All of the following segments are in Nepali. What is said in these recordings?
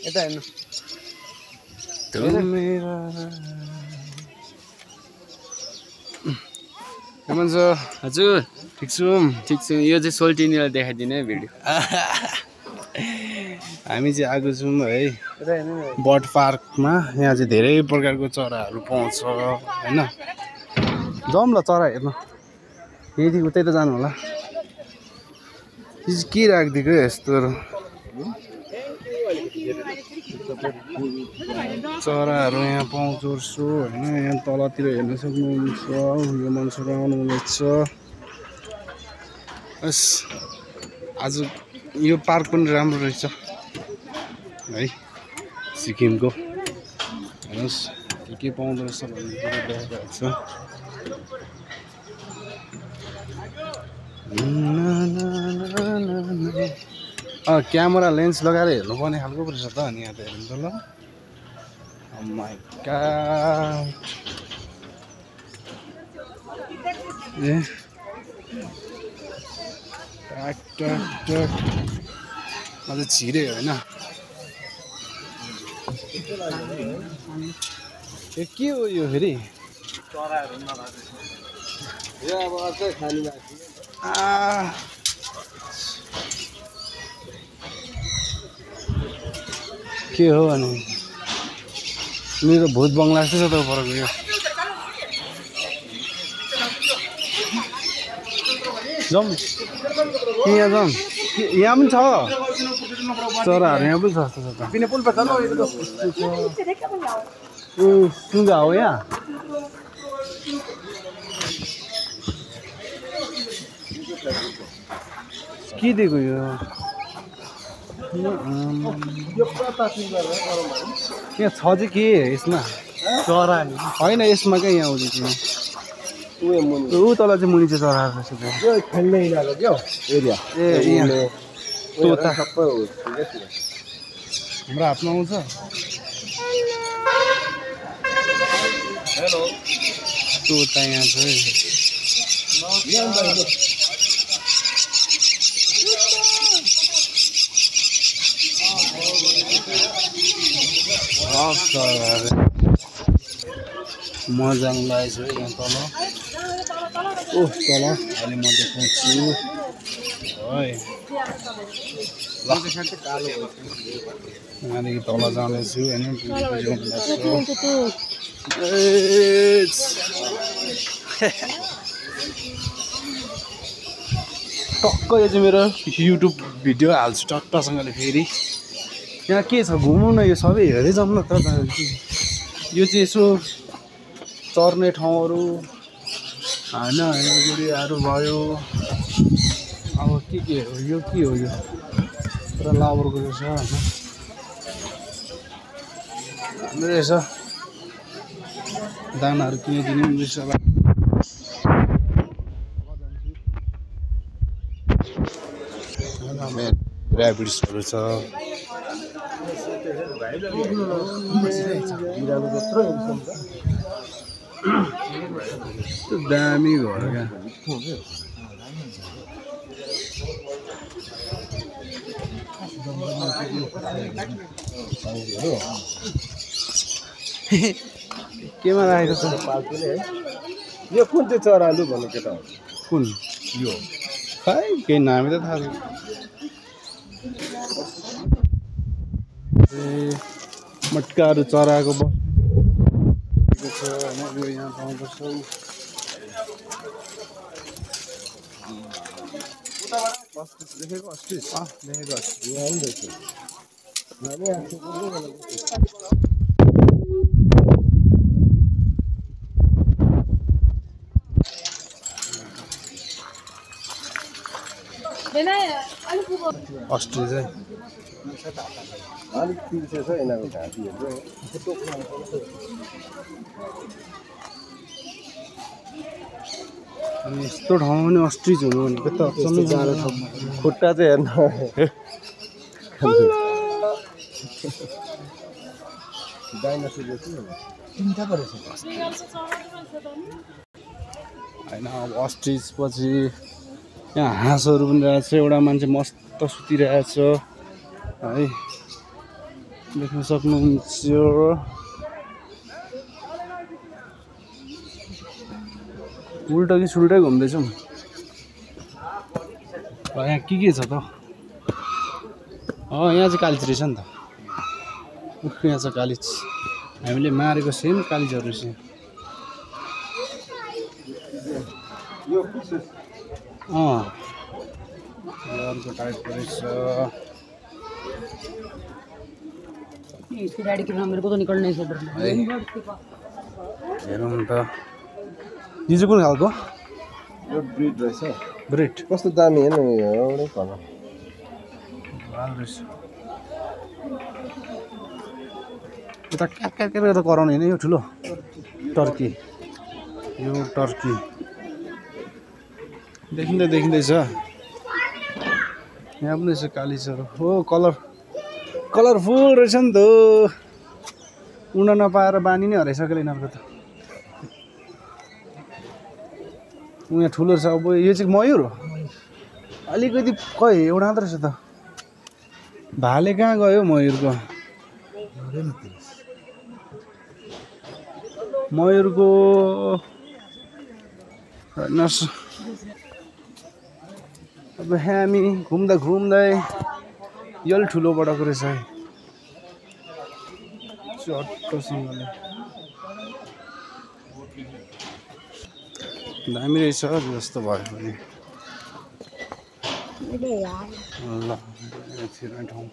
यता हेर्नु हजुर ठिक छु यो चाहिँ सोल्टिनीलाई देखाइदिने है भिडियो हामी चाहिँ आएको छौँ है बर्ड पार्कमा। यहाँ चाहिँ धेरै प्रकारको चराहरू पाउँछ होइन। जाउँ ल चरा हेर्न। यहीँदेखि उतै त जानु होला। के राखिदिएको यस्तोहरू चराहरू यहाँ पाउँछु होइन। यहाँ तलतिर हेर्न सक्नुहुन्छ। यो मान्छेहरू आउनुहुनेछ। बस आज यो पार्क पनि राम्रो रहेछ है सिक्किमको। हेर्नुहोस् के पाउँदो रहेछ भन्ने कुरा देखाइरहेको छ। क्यामेरा लेन्स लगाएर हेर्नुपर्ने खालको पो रहेछ त अनि यहाँ त हेर्नु त ल। Oh my god. अझ छिरे होइन। के हो यो फेरि? के हो अनि मेरो भूत बङ्गला जस्तो छ त परको यो। जाउँ यहाँ जाउँ। यहाँ पनि छ चराहरू। यहाँ पनि छ जस्तो छ त। सुगा हो यहाँ। के दिएको यो? यहाँ छ चाहिँ के यसमा? चरा होइन यसमा क्या यहाँ आउँदैछ। ऊ तल चाहिँ मुनि चाहिँ चराहरू रहेछ। खेल्ने इलाका क्या एरिया। ए यहाँ तोता सबै हो। हाम्रो हातमा आउँछ। हेलो तोता यहाँ छ है। मजा लागेको छ यहाँ तल। ओह तल अहिले म देखाउँछु है। यहाँदेखि तल जाँदैछु होइन। टक्क यो चाहिँ मेरो युट्युब भिडियो हाल्छु टक्कसँगले फेरि। यहाँ के छ घुमौँ न। यो सबै हेर्दै जाउँ न त। यो चाहिँ यसो चर्ने ठाउँहरू होइन। गुडियाहरू भयो। अब के हो यो? के हो यो? पुरा लाबरको रहेछ होइन। राम्रो रहेछ। दानाहरू किनिदिनु पनि रहेछ। ऱ्याबिट्सहरू छ। दामी घर क्या। केमा राखेको छ? यो कुन चाहिँ चरालु भन्नु केटा हो? कुन यो? खै केही नामै त थाहा छैन। मटकाहरू चराको बसेको छ होइन। यो यहाँ पाउँदछ। देखेको अस्ट्रिच देखेको अस्ट्रिच यहाँ पनि देखेको। अस्ट्रिच है। अलिक पिर्सेछ यिनीहरूको घाँटीहरू। अनि यस्तो ठाउँमा पनि अस्ट्रिच हुनु भनेको त अचम्मै जाडो ठाउँ। खुट्टा चाहिँ हेर्नु डाइनोसर होइन। अब अस्ट्रिच पछि यहाँ हाँसहरू पनि रहेछ। एउटा मान्छे मस्त सुतिरहेछ है। देख्न सक्नुहुन्छ उल्टा कि सुल्टै घुम्दैछौँ यहाँ के छ त यहाँ चाहिँ कालिज रहेछ नि त यहाँ छ कालिज हामीले मारेको सेम कालिजहरू रहेछ अर्को टाइपको रहेछ इसकी डैडी के नाम मेरे को तो निकल नहीं सकता हेरौँ त यो चाहिँ कुन खालको यो ब्रिड रहेछ ब्रिड कस्तो दामी हेर्नु एउटै कलर लाल रहेछ यता क्याट त कराउने होइन यो ठुलो टर्की यो टर्की देखिँदैछ यहाँ पनि रहेछ कालिजहरू हो कलरफुल रहेछ नि त उड्न नपाएर बानी नै हराइसक्यो यिनीहरूको त यहाँ ठुलो छ अब यो चाहिँ मयूर हो अलिकति खै एउटा मात्र रहेछ त भाले कहाँ गयो मयूरको अब हामी घुम्दै यो ठुलो बडाको रहेछ है चट्टोसँगले दामी रहेछ जस्तो भयो भने ल छिर्ने ठाउँ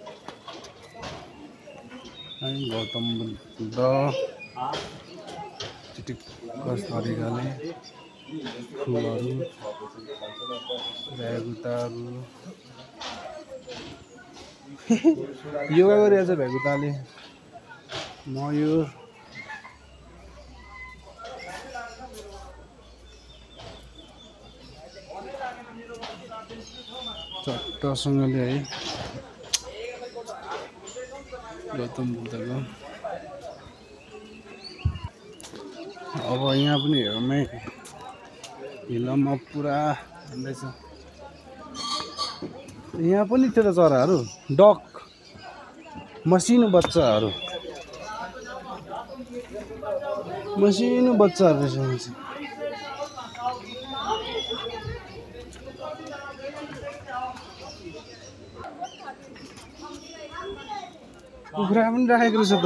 है गौतम बुद्ध चिटिक्क तरिकाले फुलहरू भ्यागुताहरू योगा गरिरहेछ भ्यागुताले मयूर चट्टसँगले है गौतम बुद्धको अब यहाँ पनि हेरौँ हिलमा पुरा हुँदैछ यहाँ पनि थियो त चराहरू डक मसिनो बच्चाहरू रहेछ कुखुरा पनि राखेको रहेछ त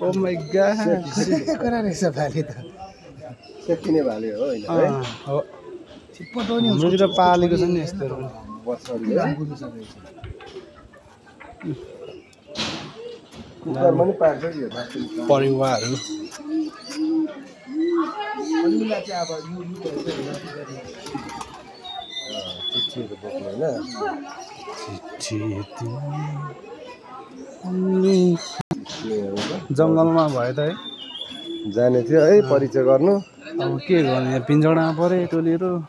ओ माइ गॉड रहेछ भाले त सेकिने भाले हो हैन हाम्रोतिर पालेको छ नि यस्तोहरू कुकुरमा पनि पाल्छ यो परिवारहरू चिठीहरू बोक्नु होइन जङ्गलमा भयो त है जाने थियो है परिचय गर्नु अब के गर्ने पिन्जडामा परे टोलीहरू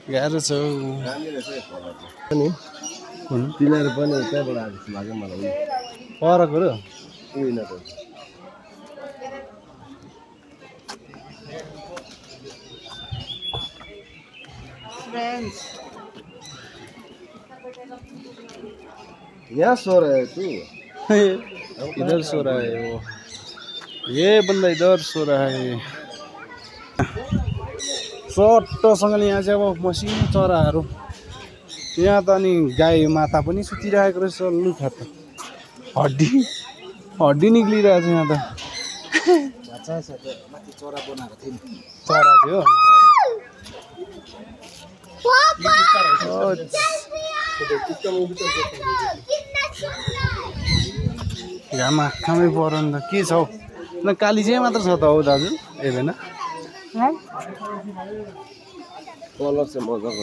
गाह्रो छ नि तिनीहरू पनि त्यहाँबाट आएको जस्तो लाग्यो मलाई परको यिनीहरू यहाँ सो रहे तू इधर सो रहा है वो ये बंदा इधर सो रहा है चट्टसँगले यहाँ चाहिँ अब मसिनो चराहरू यहाँ त अनि गाई माता पनि सुतिरहेको रहेछ लुखा त हड्डी निक्लिरहेको छ यहाँ त चरा बनाएको थियो चरा थियो घाम आँखामै पऱ्यो नि त के छ हौ न काली चाहिँ मात्र छ त हौ दाजु हेर्दैन कलर चाहिँ मजाको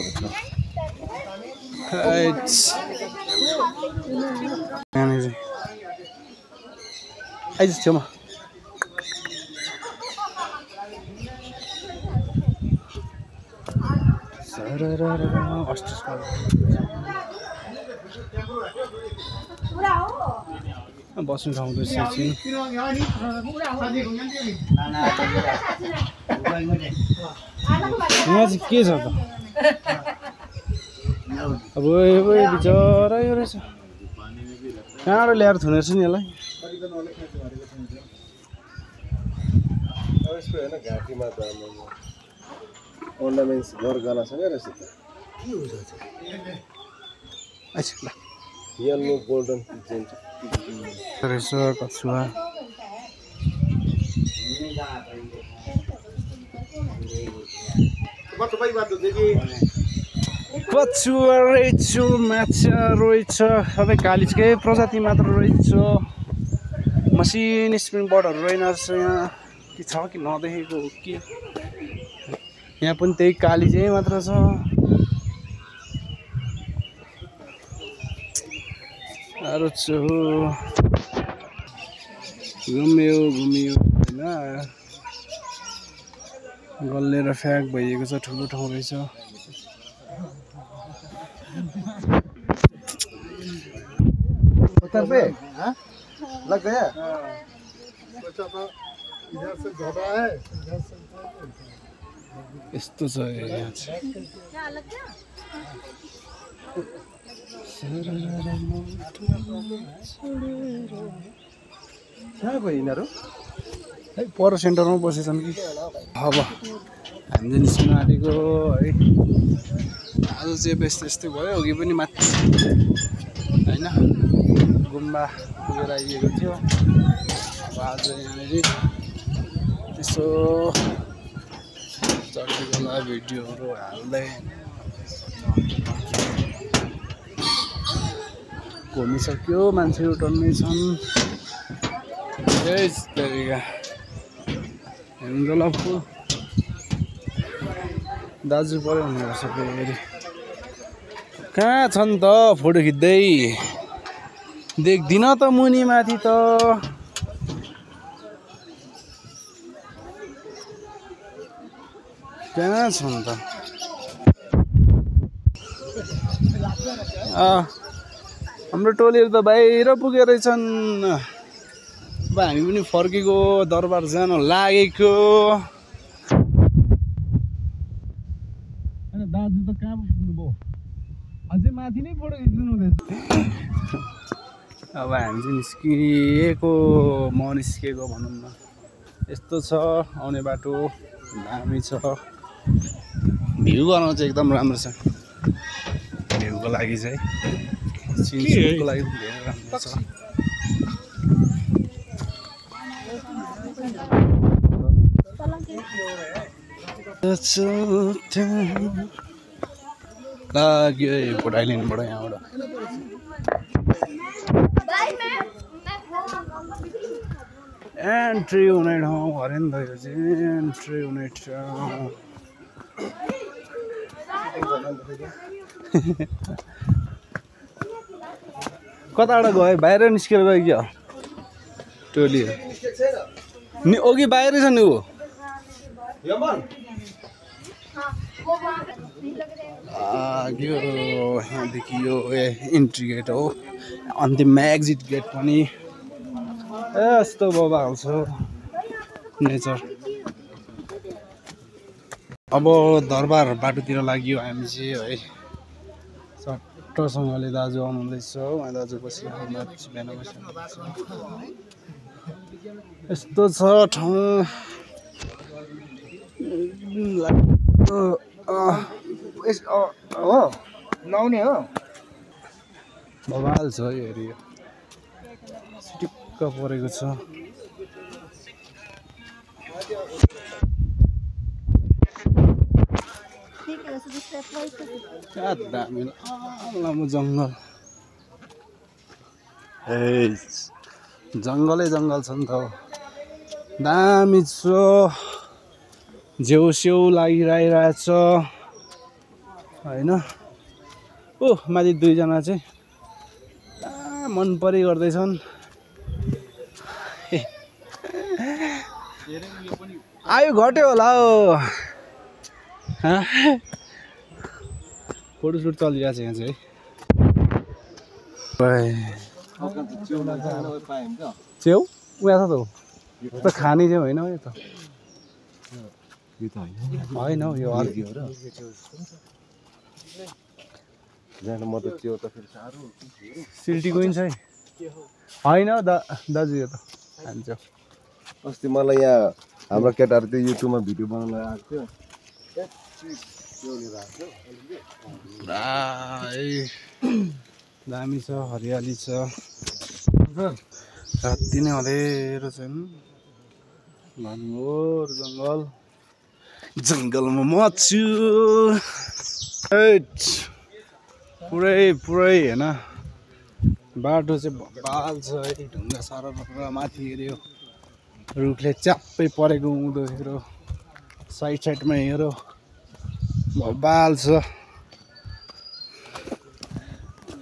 रहेछ आइज छेउमा बस्ने ठाउँ रहेछ यहाँ चाहिँ के छ त अब बिचरा यो रहेछ कहाँबाट ल्याएर थुनेछ नि यसलाई यसको होइन घाँटीमा त ornaments गरगलासँगै रहेछ त अच्छा ल येल्लो गोल्डन रहेछ कछुवा कछुवा रहेछ माछा रहेछ सबै कालिजकै प्रजाति मात्र रहेछ मसिन स्प्रिङ बर्डहरू रहेनछ यहाँ के छ कि नदेखेको हो कि यहाँ पनि त्यही कालिजै मात्र छ अरू घुम्यो होइन गल्लेर फ्याक भइएको छ ठुलो ठाउँ रहेछ लग गया यस्तो छ यहाँ कहाँ गयो यिनीहरू है पर सेन्टरमा बसेछन् कि अब हामी चाहिँ निस्किन आँटेको है आज चाहिँ यस्तो यस्तै भयो अघि पनि माथि होइन गुम्बा पुगेर आइएको थियो अब आज यहाँनिर यसो चढ्दै बेला भिडियोहरू हाल्दै घुमिसक्यो मान्छेहरू टन्नै छन् तरिका हेर्नु ल दाजु पऱ्यो भनेर सबै कहाँ छन् त फोटो खिच्दै देख्दिन त मुनि माथि त कहाँ छन् त हाम्रो टोलीहरू त बाहिर पुगेर छन् अब हामी पनि फर्केको दरबार जान लागेको दाजु त कहाँ पुग्नुभयो अझै माथि नै फोटो खिच्नु हुँदैछ अब हामी चाहिँ निस्किएको म निस्किएको भनौँ न यस्तो छ आउने बाटो दामी छ भ्यू बनाउनु चाहिँ एकदम राम्रो छ भ्यूको लागि चाहिँ सिनको लागि धेरै राम्रो छ लाग्यो फोटो आइल्यान्डबाट यहाँबाट एन्ट्री हुने ठाउँ अरे नि त यो चाहिँ एन्ट्री हुने ठाउँ कताबाट गयो बाहिर निस्केर गयो क्या टोली नि अघि बाहिरै छ नि ऊ यहाँदेखि यो इन्ट्री गेट हो अन्तिम एक्जिट गेट पनि यस्तो बबाल छ नेचर अब दरबार बाटोतिर लाग्यो हामी चाहिँ है चट्टसँगले दाजु आउनुहुँदैछ उहाँ दाजु बसिरहेको बिहान यस्तो छ ठाउँ हो नआउने हो बबाल छ यो एरिया सिटिक्क परेको छ क्या दामी लामो जङ्गल जङ्गलै जङ्गल छ नि त दामी छ झेउ सेउ लागिरहेछ होइन ओ माथि दुईजना चाहिँ मन परी गर्दैछन् आयो घट्यो होला हो फोटोसुट चलिरहेछ यहाँ चाहिँ च्याउ उयो छ त त खाने चाहिँ होइन यो त होइन हौ यो अर्की हो र जानु म त त्यो त फेरि साह्रो सिल्टी गइन्छ है होइन दाजु यो त हान्छ अस्ति मलाई यहाँ हाम्रो केटाहरू त्यो युट्युबमा भिडियो बनाउन आएको थियो पुरा दामी छ हरियाली छ राति नै अँधेरो छ घनघोर जङ्गलमा म छु पुरै होइन बाटो चाहिँ बाल छ ढुङ्गा साह्रो माथि हेऱ्यो रुखले च्याप्पै परेको उँधो हेऱ्यो साइडमा हेऱ्यो बाल छ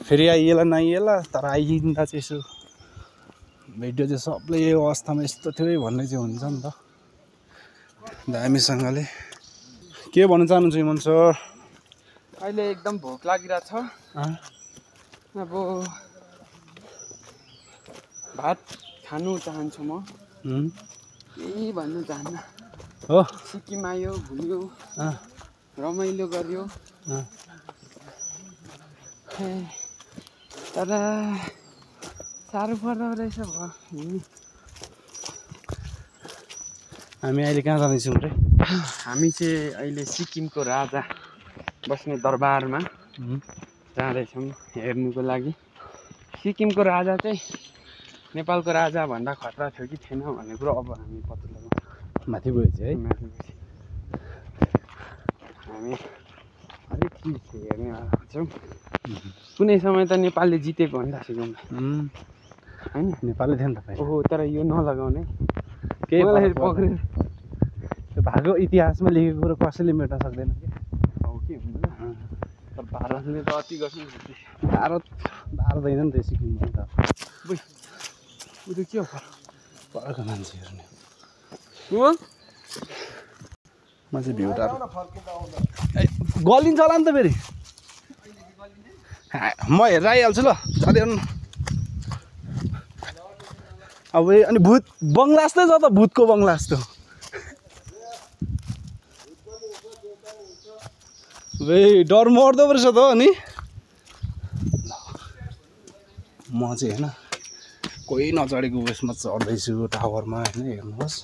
फेरि आइएला नआइएला तर आइदिँदा चाहिँ यसो भिडियो चाहिँ सबले यो अवस्थामा यस्तो थियो है भन्ने चाहिँ हुन्छ नि त दामीसँगले के भन्न चाहनुहुन्छ इमन सर अहिले एकदम भोक लागिरहेछ अब भात खानु चाहन्छु म केही भन्नु चाहन्न हो सिक्किम आयो घुम्यो रमाइलो गर्यो तर साह्रो पर्दो रहेछ हामी अहिले कहाँ जाँदैछौँ रे हामी चाहिँ अहिले सिक्किमको राजा बस्ने दरबारमा जाँदैछौँ हेर्नुको लागि सिक्किमको राजा चाहिँ नेपालको राजा भन्दा खतरा थियो कि थिएन भन्ने कुरो अब हामी पत्ता लगाउँछौँ माथि गएपछि है माथि हामी अलिक चिज हेर्नेवाला छौँ कुनै समय त नेपालले जितेको हो नि त सिक्किम होइन नेपालले थियो नि त ओहो तर यो नलगाउने केही मलाई पक्रेर त्यो भएको इतिहासमा लेखेको कुरो कसैले मेट्न सक्दैन कि हो कि हुँदैन तर भारतले त अति गर्छ नि भारत होइन नि त सिक्किममा त उ त के हो परको मान्छेहरू नि हो म चाहिँ भ्यू टार गलिन्छ होला नि त फेरि म हेरेर आइहाल्छु ल जाँदै हेर्नु अब अनि भूत बङ्गला जस्तै छ त भूतको बङ्गला जस्तो डर मर्दो रहेछ त अनि म चाहिँ होइन कोही नचढेको उयसमा चढ्दैछु टावरमा होइन हेर्नुहोस्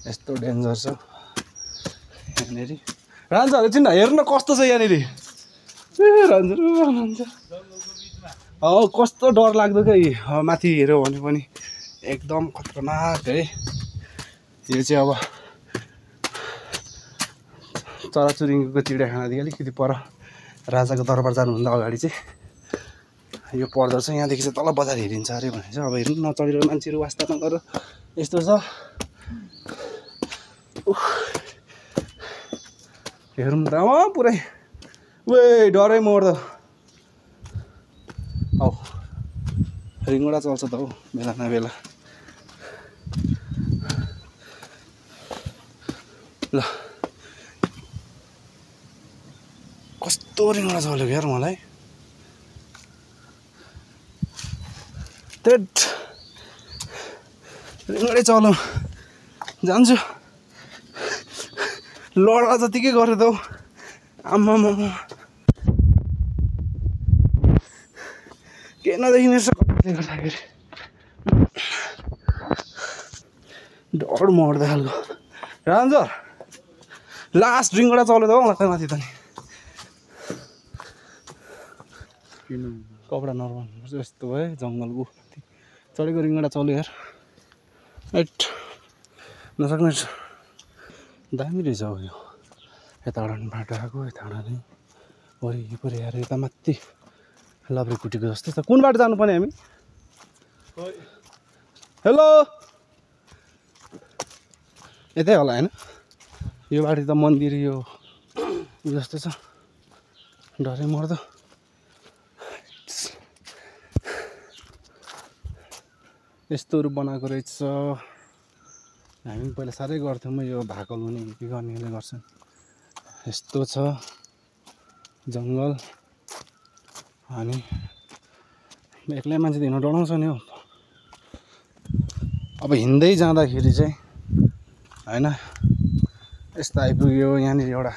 यस्तो डेन्जर छ यहाँनिर रान्छाहरू चिन्न हेर्नु कस्तो छ यहाँनिर ए रान्छ कस्तो डर लाग्दो क्या माथि हेऱ्यो भने पनि एकदम खतरनाक है यो चाहिँ अब चराचुरुङ्गीको चिडियाखानादेखि अलिकति पर राजाको दरबार जानुभन्दा अगाडि चाहिँ यो पर्दो छ यहाँदेखि चाहिँ तल बजार हेरिन्छ अरे भने चाहिँ अब हेर्नु नचढेर मान्छेहरू वास्ता नगरेर यस्तो छ हेरौँ त पुरै वे डरै मर्दो हौ रिङवटा चल्छ त हौ बेला न बेला ल कस्तो रिङवटा चल्यो यार मलाई त्यट रिङवटै चलाउँ जान्छु लडा जतिकै गऱ्यो त हौ आम्मा के नदेखिने रहेछ गर्दाखेरि डर मर्दै खालको रान्छ लास्ट रिङवटा चल्यो त हौ मलाई माथि त नि कपडा नर्मल यस्तो है जङ्गलको चढेको रिङवटा चल्यो यार एट नसक्ने रहेछ दामी रहेछ हौ यो यताबाट बाटो आएको यताबाट नै वरिपरि आएर यता माथि लब्रेकुटीको जस्तै छ कुन बाटो जानुपर्ने हामी हेलो यतै होला होइन यो बाटो त मन्दिर यो जस्तो छ डरै मर्दो यस्तोहरू बनाएको रहेछ हामी पहिला साह्रै गर्थ्यौँ यो भाकल हुने के गर्नेले गर्छन् यस्तो छ जङ्गल अनि एक्लै मान्छे त हिँड्न डराउँछ नि हौ अब हिँड्दै जाँदाखेरि चाहिँ होइन यस्तो आइपुग्यो यहाँनिर एउटा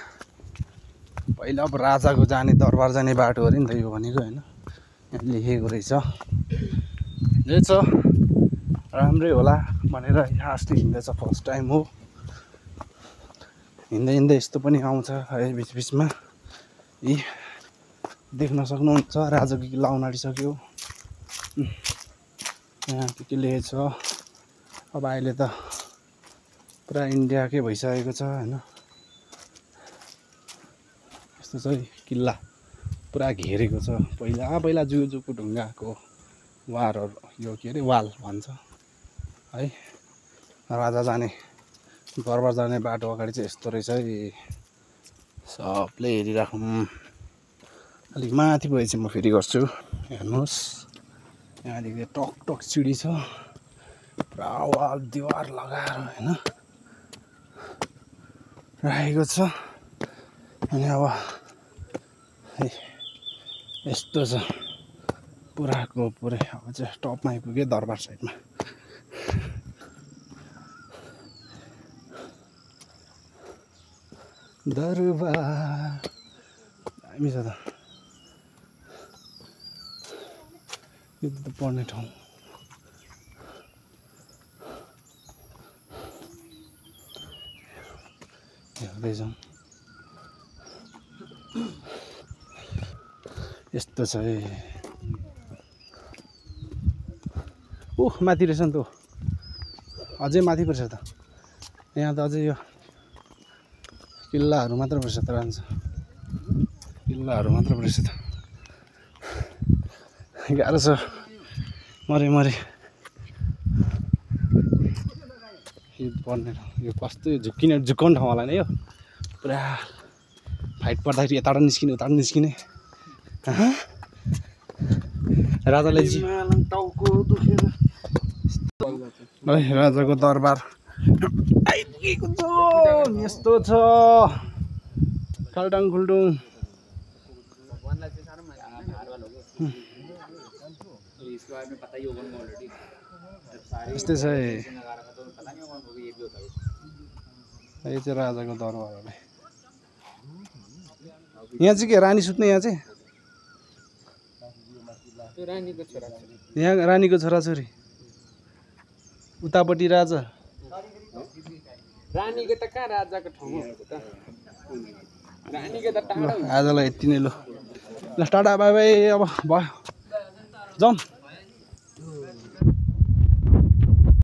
पहिला अब राजाको जाने दरबार जाने बाटो अरे नि त यो भनेको होइन यहाँ लेखेको रहेछ यही छ राम्रै होला भनेर यहाँ अस्ति हिँड्दैछ फर्स्ट टाइम हो हिँड्दै हिँड्दै यस्तो पनि आउँछ है बिचबिचमा यी देख्न सक्नुहुन्छ राजाको किल्ला आउन आँटिसक्यो यहाँ के लेखेको छ अब अहिले त पुरा इन्डियाकै भइसकेको छ होइन यस्तो चाहिँ किल्ला पुरा घेरेको छ पहिला जुगुजुगको ढुङ्गाको वारहरू यो के अरे वाल भन्छ है राजा जाने दरबार जाने बाटो अगाडि चाहिँ यस्तो रहेछ है सबले हेरिराखौँ अलिक माथि भएपछि म फेरि गर्छु हेर्नुहोस् यहाँदेखि टक टक सिडी छ पुरा वाल दिवार लगाएर होइन राखेको छ अनि अब यस्तो छ पुराको पुरै अब चाहिँ टपमा आइपुग्यो दरबार साइडमा दरबार दामी छ त यो त पढ्ने ठाउँ हेर्दैछौँ यस्तो छ है ओह माथि रहेछ नि त अझै माथि पर्छ त यहाँ त अझै यो किल्लाहरू मात्र पर्छ त रहन्छ किल्लाहरू मात्र पर्छ त गाह्रो छ मरे यो पर्ने ठाउँ यो कस्तो झुक्काउने ठाउँ होला नि यो पुरा फाइट पर्दाखेरि यताबाट निस्किने उताबाट निस्किने राजाले है राजाको दरबार आइपुगेको छ यस्तो छ खाल्टाङ खुल्टुङ यस्तै छ यो चाहिँ राजाको दरबार हो यहाँ चाहिँ के रानी सुत्ने यहाँ चाहिँ यहाँ रानीको छोराछोरी उतापट्टि राजा रानीको त कहाँ राजाको ठाउँ हो त रानीको त टाढो आजलाई यति नै ल टाटा बाई बाई अब भयो जाउँ